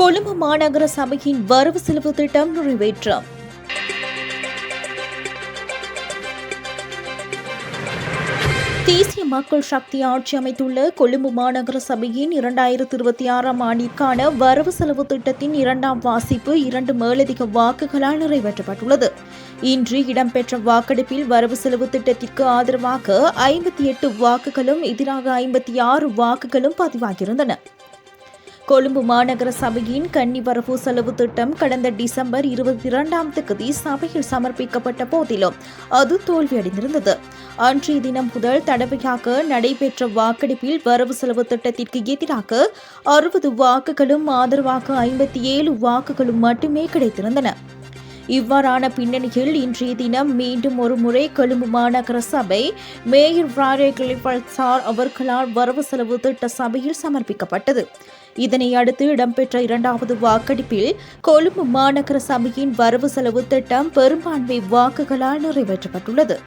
கொழும்பு மாநகர சபையின் வரவு செலவு திட்டம் நிறைவேற்றம். தேசிய மக்கள் சக்தி ஆட்சி அமைத்துள்ள கொழும்பு மாநகர சபையின் 2026 ஆண்டிற்கான வரவு செலவு திட்டத்தின் இரண்டாம் வாசிப்பு 2 மேலதிக வாக்குகளால் நிறைவேற்றப்பட்டுள்ளது. இன்று இடம்பெற்ற வாக்கெடுப்பில் வரவு செலவு திட்டத்திற்கு ஆதரவாக 58 வாக்குகளும் எதிராக 56 வாக்குகளும் பதிவாகியிருந்தன. கொழும்பு மாநகர சபையின் கன்னி வரவு செலவு திட்டம் கடந்த டிசம்பர் 22ஆம் தேதி சபையில் சமர்ப்பிக்கப்பட்ட போதிலும் அது தோல்வியடைந்திருந்தது. அன்றைய தினம் முதல் தடவையாக நடைபெற்ற வாக்கெடுப்பில் வரவு செலவு திட்டத்திற்கு எதிராக 60 வாக்குகளும் ஆதரவாக 57 வாக்குகளும் மட்டுமே கிடைத்திருந்தன. இவ்வாறான பின்னணியில் இன்றைய தினம் மீண்டும் ஒரு முறை கொழும்பு மாநகர சபை மேயர் ராரேகலிசார் அவர்களால் வரவு செலவு திட்ட சபையில் சமர்ப்பிக்கப்பட்டது. இதனை அடுத்து இடம்பெற்ற இரண்டாவது வாக்கெடுப்பில் கொழும்பு மாநகர சபையின் வரவு செலவு திட்டம் பெரும்பான்மை வாக்குகளால் நிறைவேற்றப்பட்டுள்ளது.